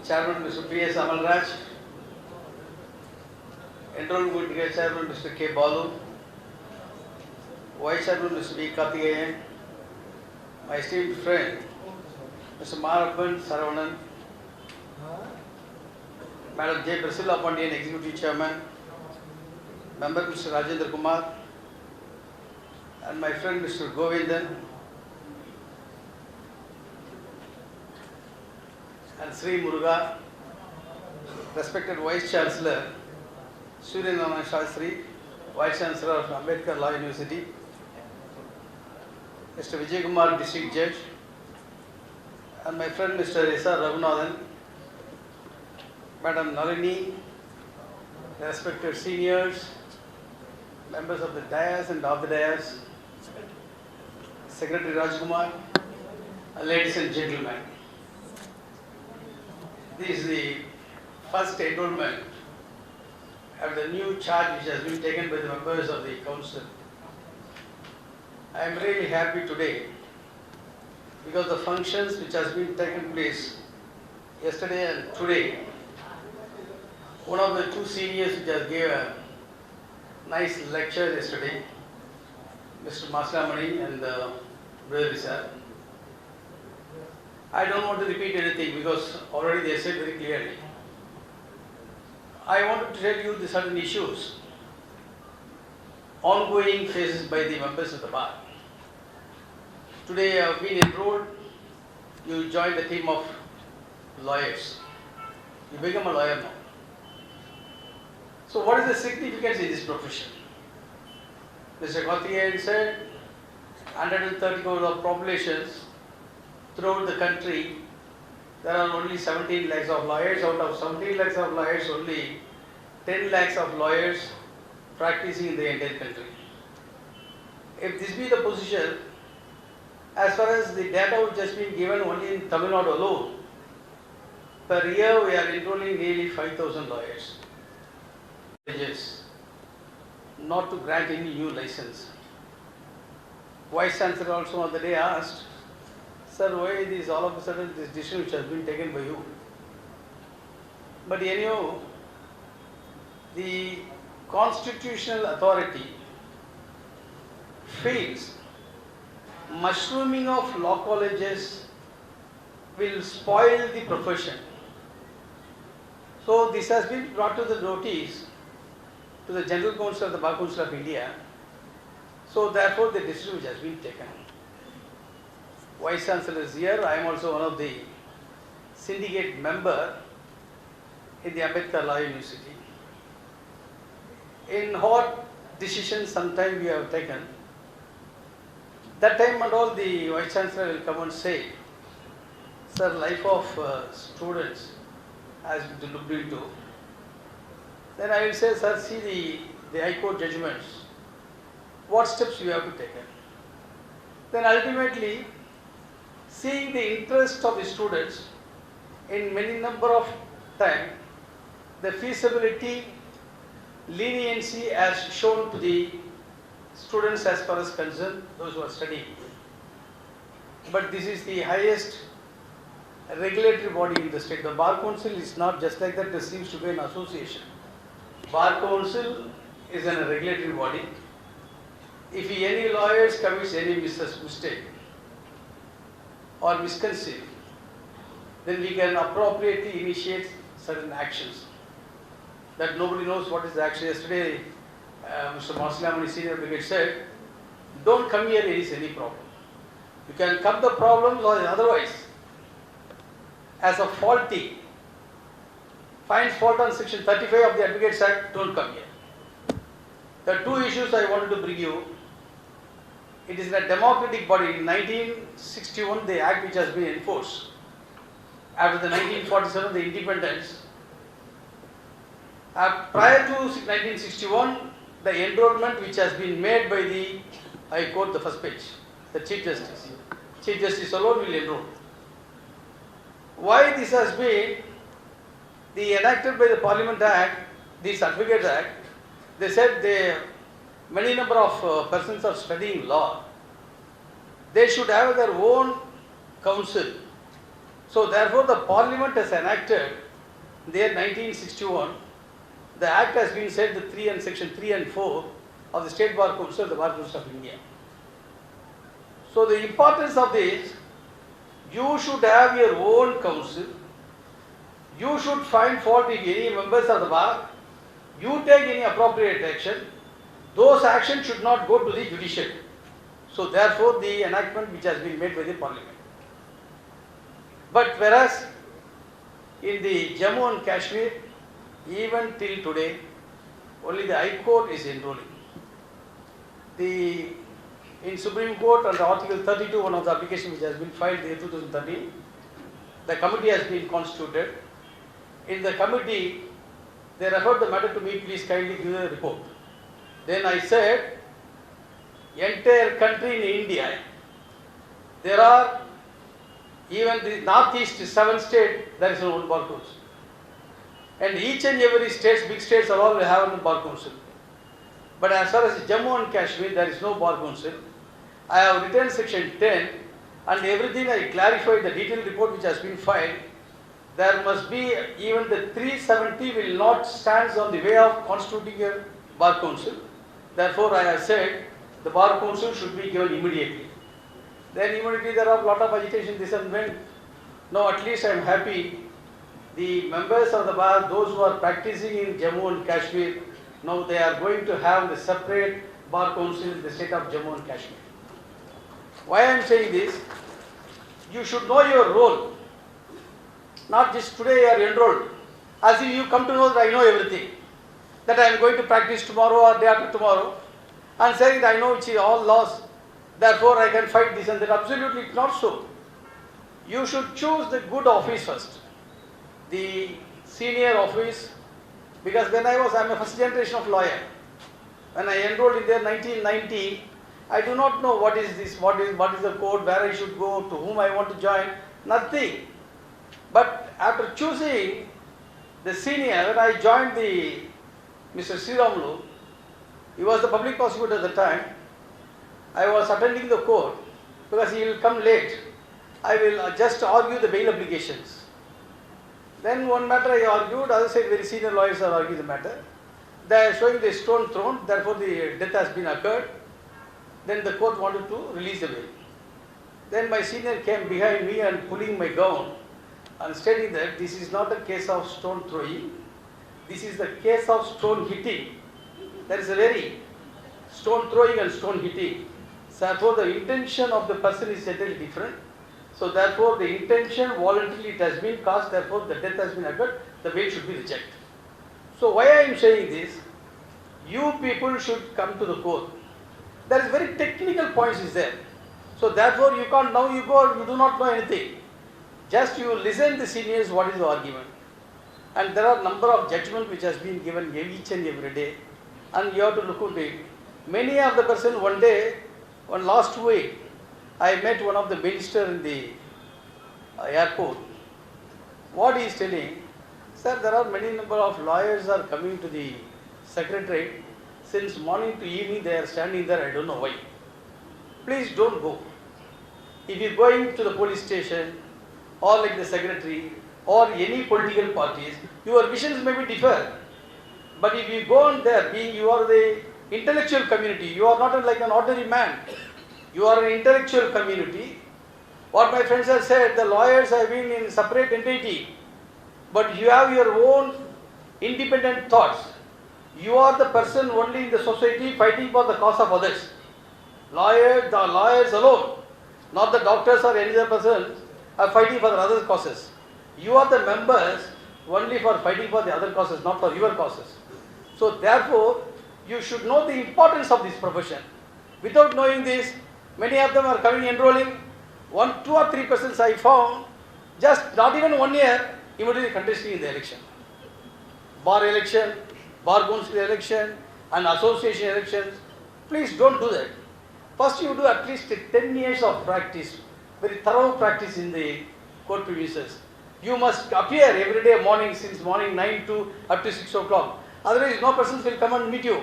Chairman Mr. P.S. Amalraj, Enrollment Committee Chairman Mr. K. Balu, Vice Chairman Mr. V. Karthikeyan, my esteemed friend Mr. Marappan Saravanan, Madam J. Priscilla Pandian, Executive Chairman, Member Mr. Rajendra Kumar, and my friend Mr. Govindan, and Sri Muruga, respected Vice Chancellor Suryanarayana Shastri, Vice Chancellor of Ambedkar Law University, Mr. Vijay Kumar, District Judge, and my friend Mr. S.R. Raghunathan, Madam Nalini, respected seniors, members of the dais and off the dais, Secretary Rajkumar, ladies and gentlemen. This is the first enrollment of the new charge which has been taken by the members of the council. I am really happy today because the functions which has been taken place yesterday and today, one of the two seniors which has gave a nice lecture yesterday, Mr. Maslamani and Brother sir. I don't want to repeat anything because already they said very clearly. I wanted to tell you the certain issues ongoing faces by the members of the bar. Today I have been enrolled, you join the team of lawyers. You become a lawyer now. So what is the significance in this profession? Mr. Karthikeyan said 130 crore of populations throughout the country, there are only 17 lakhs of lawyers. Out of 17 lakhs of lawyers, only 10 lakhs of lawyers practicing in the entire country. If this be the position, as far as the data which has been given only in Tamil Nadu alone, per year we are enrolling nearly 5,000 lawyers. Not to grant any new license. Vice Chancellor also on the day asked, sir, why is all of a sudden this decision which has been taken by you? But anyhow, the constitutional authority feels mushrooming of law colleges will spoil the profession. So this has been brought to the notice to the General Council of the Bar Council of India. So therefore the decision which has been taken. Vice Chancellor is here. I am also one of the syndicate member in the Ambedkar Law University. In what decision sometime we have taken, that time and all the Vice Chancellor will come and say, sir, life of students has been looked into. Then I will say, sir, see the High Court judgments. What steps you have to take? Then ultimately, seeing the interest of the students in many number of time, the feasibility, leniency as shown to the students as far as concerned, those who are studying. But this is the highest regulatory body in the state. The Bar Council is not just like that, there seems to be an association. Bar Council is a regulatory body. If any lawyers commits any mistake or misconceive, then we can appropriately initiate certain actions. That nobody knows what is the action. Yesterday, Mr. Maslamani Senior Brigade said, don't come here if there is any problem. You can come the problems or otherwise, as a faulty, finds fault on section 35 of the Advocates Act, don't come here. There are two issues I wanted to bring you. It is a democratic body. In 1961, the act which has been enforced. After the 1947, the independence. Prior to 1961, the enrollment which has been made by the High Court, the first page, the Chief Justice. Chief Justice alone will enroll. Why this has been enacted by the Parliament Act, this Advocates Act, they said many number of persons are studying law. They should have their own counsel So therefore the Parliament has enacted there 1961, the Act has been said the 3 and Section 3 and 4 of the State Bar Council of the Bar Council of India. So the importance of this, you should have your own council, you should find fault if any members of the bar, you take any appropriate action, those actions should not go to the judiciary. So therefore the enactment which has been made by the Parliament. But whereas in the Jammu and Kashmir, even till today, only the High Court is enrolling. In Supreme Court under Article 32, one of the applications which has been filed in 2013, the committee has been constituted. In the committee, they referred the matter to me, please kindly give a report. Then I said, entire country in India, there are even the northeast 7 states, there is no one bar council. And each and every state, big states are all will have a bar council. But as far as Jammu and Kashmir, there is no bar council. I have written Section 10 and everything I clarified the detailed report which has been filed. There must be, even the 370 will not stand on the way of constituting a bar council. Therefore, I have said the bar council should be given immediately. Then immediately there are a lot of agitation, this and when. Now at least I am happy. The members of the bar, those who are practicing in Jammu and Kashmir, now they are going to have the separate bar council in the state of Jammu and Kashmir. Why I am saying this? You should know your role. Not just today you are enrolled. As if you come to know that I know everything. That I am going to practice tomorrow or day after tomorrow. And saying that I know it's all laws. Therefore I can fight this and that. Absolutely not so. You should choose the good office first. The senior office. Because when I am a first generation of lawyer. When I enrolled in there 1990, I do not know what is this, what is the code, where I should go, to whom I want to join, nothing. But after choosing the senior, when I joined the Mr. Sriramulu, he was the public prosecutor at the time. I was attending the court because he will come late. I will just argue the bail applications. Then one matter I argued, other side very senior lawyers are arguing the matter. They are showing the stone thrown, therefore the death has been occurred. Then the court wanted to release the bail. Then my senior came behind me and pulling my gown and stating that this is not a case of stone throwing, this is the case of stone hitting. There is a very stone throwing and stone hitting. So therefore the intention of the person is entirely different. So therefore the intention voluntarily it has been caused, therefore the death has been occurred, the bail should be rejected. So why I am saying this, you people should come to the court. There is very technical points is there. So therefore you can't, now you go, you do not know anything. Just you listen the seniors what is the argument. And there are number of judgments which has been given each and every day. And you have to look into it. Many of the person one day, one last week, I met one of the minister in the airport. What he is telling, sir, there are many number of lawyers are coming to the secretariat. Since morning to evening they are standing there, I don't know why. Please don't go. If you are going to the police station or like the secretary or any political parties, your visions may be different. But if you go on there, being you are the intellectual community, you are not like an ordinary man. You are an intellectual community. What my friends have said, the lawyers have been in separate entity, but you have your own independent thoughts. You are the person only in the society fighting for the cause of others. The lawyers alone, not the doctors or any other person, are fighting for the other causes. You are the members only for fighting for the other causes, not for your causes. So therefore, you should know the importance of this profession. Without knowing this, many of them are coming enrolling. 1, 2 or 3 persons I found, just not even 1 year, immediately contesting in the election. Bar election, bar council election and association elections. Please don't do that. First you do at least 10 years of practice, very thorough practice in the court premises. You must appear every day morning, since morning 9 to up to 6 o'clock. Otherwise no persons will come and meet you.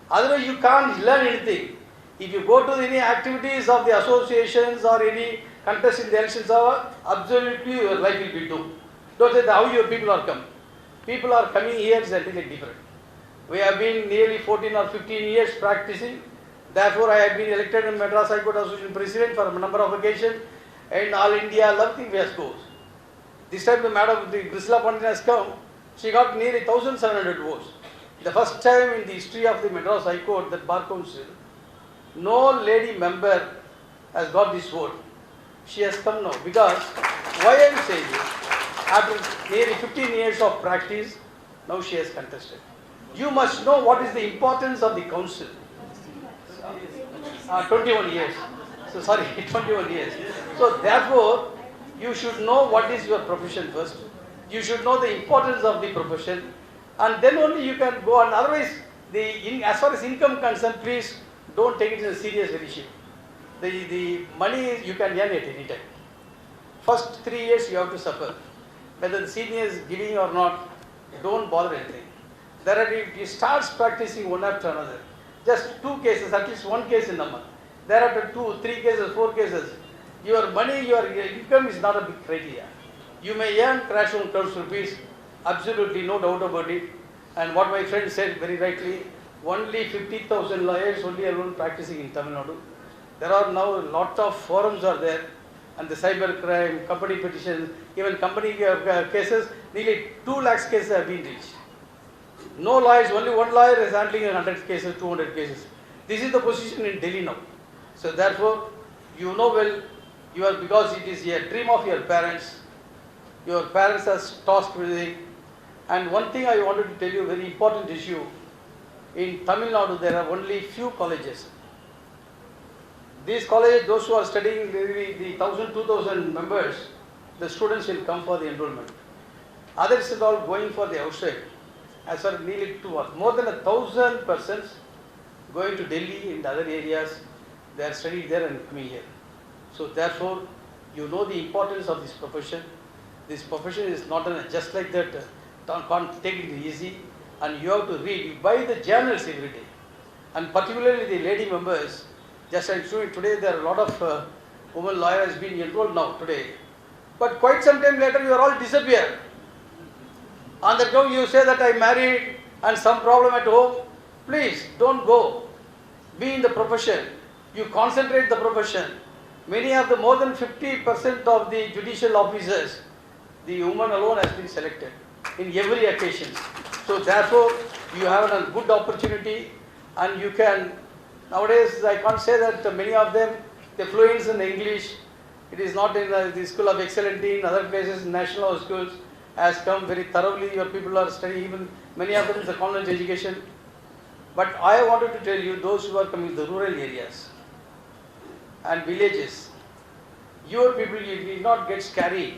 Otherwise you can't learn anything. If you go to any activities of the associations or any contest in the elections hour, absolutely your life will be doomed. Don't say that how your people are coming. People are coming here is something different. We have been nearly 14 or 15 years practicing. Therefore, I have been elected in Madras High Court Association President for a number of occasions. And All India loving West Coast. This time the Madam Grisla Pandit has come. She got nearly 1,700 votes. The first time in the history of the Madras High Court, that Bar Council, no lady member has got this vote. She has come now because, why I am saying this, after nearly 15 years of practice, now she has contested. You must know what is the importance of the council. 21 years. So sorry, 21 years. So therefore, you should know what is your profession first. You should know the importance of the profession, and then only you can go on. Otherwise, as far as income concerned, please don't take it as a serious issue. The money you can earn at any time. First 3 years you have to suffer. Whether the senior is giving or not, don't bother anything. There are, if you start practicing one after another, just 2 cases, at least 1 case in a month. Thereafter 2, 3 cases, 4 cases. Your money, your income is not a big criteria. You may earn crash on crores rupees, absolutely no doubt about it. And what my friend said very rightly, only 50,000 lawyers only alone practicing in Tamil Nadu. There are now a lot of forums are there, and the cyber crime, company petitions, even company cases, nearly 2 lakhs cases have been reached. No lawyers, only one lawyer is handling 100 cases, 200 cases. This is the position in Delhi now. So therefore, you know well, because it is a dream of your parents. Your parents are tasked with it. And one thing I wanted to tell you, very important issue. In Tamil Nadu, there are only few colleges. These colleges, those who are studying the 1,000, 2,000 members, the students will come for the enrollment. Others are all going for the outside. As far as nearly more than 1,000 persons going to Delhi and other areas, they are studying there and coming here. So therefore, you know the importance of this profession. This profession is not just like that, can't take it easy, and you have to read. You buy the journals every day, and particularly the lady members. Just I'm showing today, there are a lot of women lawyers being enrolled now today, but quite some time later you are all disappear. On the ground you say that I married and some problem at home. Please don't go. Be in the profession. You concentrate the profession. Many of the more than 50% of the judicial officers, the woman alone has been selected in every occasion. So therefore, you have a good opportunity, and you can, nowadays I can't say that many of them, the fluence in English, it is not in the School of Excellency, in other places, national schools, has come very thoroughly. Your people are studying, even many of them in the college education. But I wanted to tell you, those who are coming to the rural areas and villages, your people, you need not get scary.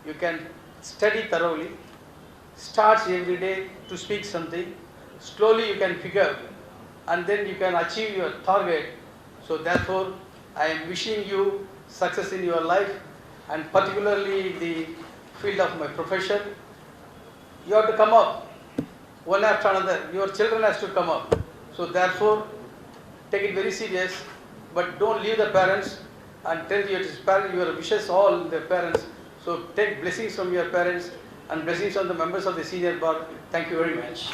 You can study thoroughly, start every day to speak something, slowly you can pick up, and then you can achieve your target. So therefore, I am wishing you success in your life, and particularly in the field of my profession. You have to come up one after another. Your children has to come up. So therefore, take it very serious, but don't leave the parents and tell your parents your wishes, all the parents. So take blessings from your parents and blessings from the members of the senior bar. Thank you very much.